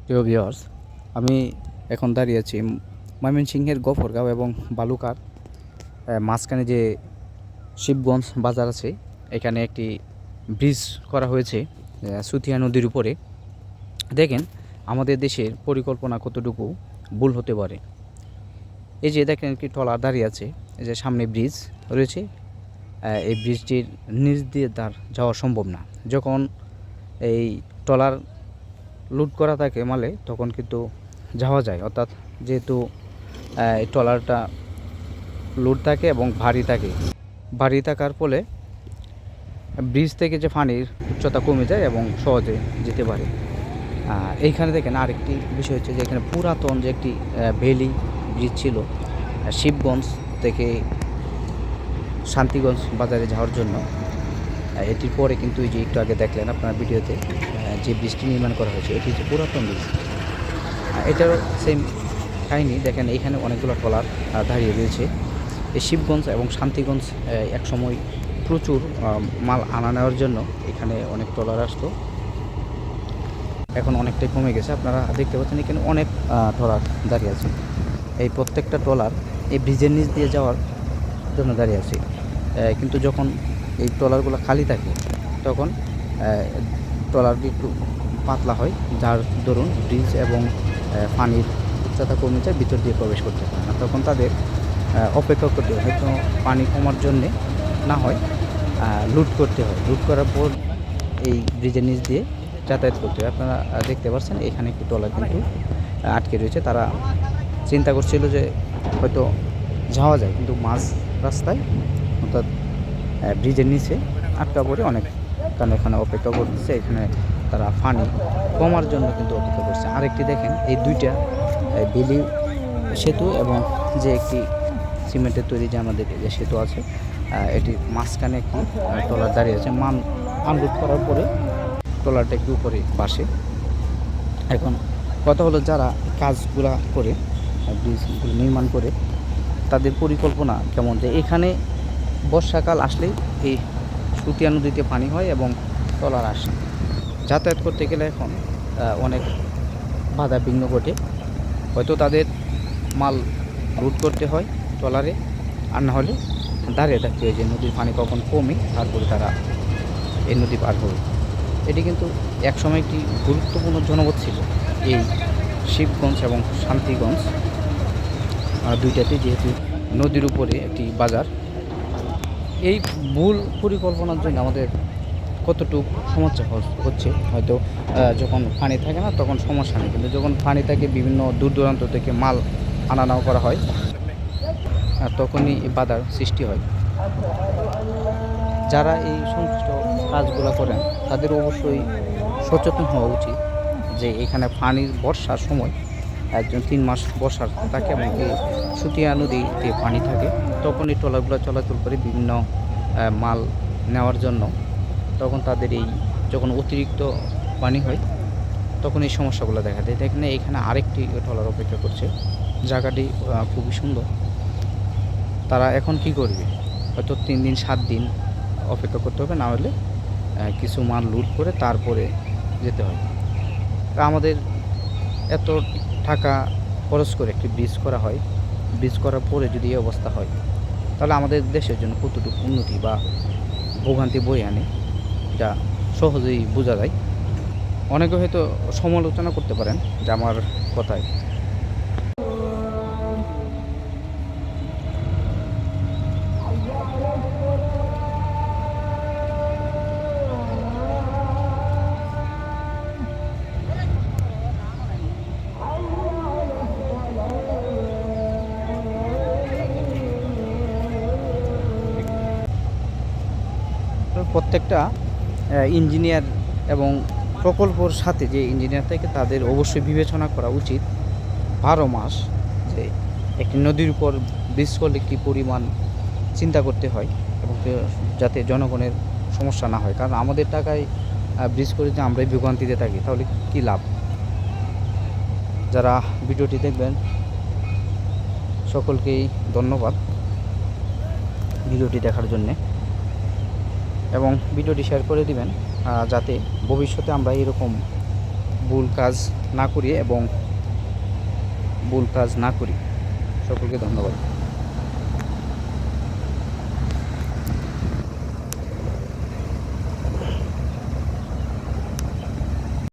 প্রিয় ভিউয়ার্স, আমি এখন দাঁড়িয়ে আছি ময়মনসিংহের গফরগাঁও এবং বালুকার মাঝখানে যে শিবগঞ্জ বাজার আছে। এখানে একটি ব্রিজ করা হয়েছে সুতিয়া নদীর উপরে। দেখেন আমাদের দেশের পরিকল্পনা কতটুকু ভুল হতে পারে। এই যে দেখেন একটি ট্রলার দাঁড়িয়ে আছে, এই যে সামনে ব্রিজ রয়েছে। এই ব্রিজটির নিচ দিয়ে তার যাওয়া সম্ভব না। যখন এই ট্রলার লুট করা থাকে মালে, তখন কিন্তু যাওয়া যায়। অর্থাৎ যেহেতু এই ট্রলারটা লোড থাকে এবং ভারী থাকার ফলে ব্রিজ থেকে যে পানির উচ্চতা কমে যায় এবং সহজে যেতে পারে। এইখানে দেখেন আরেকটি বিষয় হচ্ছে যে এখানে পুরাতন যে একটি ভ্যালি ব্রিজ ছিল শিবগঞ্জ থেকে শান্তিগঞ্জ বাজারে যাওয়ার জন্য। এটির পরে কিন্তু এই যে একটু আগে দেখলেন আপনার ভিডিওতে যে ব্রিজটি নির্মাণ করা হয়েছে, এটি হচ্ছে পুরাতন ব্রিজ। এটারও সেম কাহিনী। দেখেন এইখানে অনেকগুলো ট্রলার দাঁড়িয়ে রয়েছে। এই শিবগঞ্জ এবং শান্তিগঞ্জ একসময় প্রচুর মাল আনা নেওয়ার জন্য এখানে অনেক ট্রলার আসতো। এখন অনেকটাই কমে গেছে। আপনারা দেখতে পাচ্ছেন এখানে অনেক ট্রলার দাঁড়িয়ে আছে। এই প্রত্যেকটা ট্রলার এই ব্রিজের নিচ দিয়ে যাওয়ার জন্য দাঁড়িয়ে আছে। কিন্তু যখন এই ট্রলারগুলো খালি থাকে তখন ট্রলারটি একটু পাতলা হয়, যার দরুন ব্রিজ এবং পানির উচ্চতা কমে যায়, ভিতর দিয়ে প্রবেশ করতে পারে না। তখন তাদের অপেক্ষা করতে হয়, হয়তো পানি কমার জন্যে না হয় লুট করতে হয়। লুট করার পর এই ব্রিজের নিচ দিয়ে যাতায়াত করতে হয়। আপনারা দেখতে পাচ্ছেন এখানে একটি ট্রলার কিন্তু আটকে রয়েছে। তারা চিন্তা করছিল যে হয়তো যাওয়া যায়, কিন্তু মাঝ রাস্তায় অর্থাৎ ব্রিজের নিচে আটকা পড়ে অনেক, কারণ এখানে অপেক্ষা করতেছে। এখানে তারা পানি কমার জন্য কিন্তু অপেক্ষা করছে। আরেকটি দেখেন এই দুইটা বেলি সেতু এবং যে একটি সিমেন্টের তৈরি যে আমাদের যে সেতু আছে, এটির মাঝখানে একটি ট্রলার দাঁড়িয়ে আছে। মাল আনলোড করার পরে ট্রলারটা একটু উপরে বাসে। এখন কথা হলো, যারা কাজগুলা করে ব্রিজগুলো নির্মাণ করে তাদের পরিকল্পনা কেমন, যে এখানে বর্ষাকাল আসলেই এই সুতিয়া নদীতে পানি হয় এবং ট্রলার আসে। যাতায়াত করতে গেলে এখন অনেক বাধা বিঘ্ন ঘটে। হয়তো তাদের মাল লোড করতে হয় ট্রলারে, আর না হলে দাঁড়িয়ে থাকতে হয় যে নদীর পানি কখন কমে তারপরে তারা এই নদী পার হবে। এটি কিন্তু একসময় একটি গুরুত্বপূর্ণ জনপদ ছিল এই শিবগঞ্জ এবং শান্তিগঞ্জ দুইটাতে, যেহেতু নদীর উপরে একটি বাজার। এই ভুল পরিকল্পনার জন্য আমাদের কতটুকু সমস্যা হচ্ছে। হয়তো যখন পানি থাকে না তখন সমস্যা নেই, কিন্তু যখন পানি থাকে বিভিন্ন দূর দূরান্ত থেকে মাল আনা নেওয়া করা হয়, তখনই বাধার সৃষ্টি হয়। যারা এই সংশ্লিষ্ট কাজগুলো করেন তাদের অবশ্যই সচেতন হওয়া উচিত যে এখানে পানির বর্ষার সময় একজন 3 মাস বর্ষার থাকে এবং এই সুতিয়া নদীতে পানি থাকে, তখন এই ট্রলারগুলো চলাচল করে বিভিন্ন মাল নেওয়ার জন্য। তখন তাদের এই যখন অতিরিক্ত পানি হয় তখন এই সমস্যাগুলো দেখা দেয়। দেখেন এখানে আরেকটি ট্রলার অপেক্ষা করছে। জায়গাটি খুবই সুন্দর। তারা এখন কি করবে, হয়তো 3 দিন 7 দিন অপেক্ষা করতে হবে, না হলে কিছু মাল লুট করে তারপরে যেতে হয়। আমাদের এত টাকা খরচ করে একটি ব্রিজ করা হয়, ব্রিজ করার পরে যদি এই অবস্থা হয়, তাহলে আমাদের দেশের জন্য কতটুকু উন্নতি বা ভোগান্তি বয়ে আনে, যা সহজেই বোঝা যায়। অনেকে হয়তো সমালোচনা করতে পারেন যে আমার কথায়। প্রত্যেকটা ইঞ্জিনিয়ার এবং প্রকল্পর সাথে যে ইঞ্জিনিয়ার থাকে তাদের অবশ্যই বিবেচনা করা উচিত 12 মাস যে একটি নদীর উপর ব্রিজ করলে কী পরিমাণ চিন্তা করতে হয়, এবং যাতে জনগণের সমস্যা না হয়। কারণ আমাদের টাকায় ব্রিজ করে যে আমরাই ভোগান্তিতে থাকি, তাহলে কী লাভ। যারা ভিডিওটি দেখবেন সকলকেই ধন্যবাদ ভিডিওটি দেখার জন্যে, এবং ভিডিওটি শেয়ার করে দিবেন যাতে ভবিষ্যতে আমরা এরকম ভুল কাজ না করি এবং ভুল কাজ না করি। সকলকে ধন্যবাদ।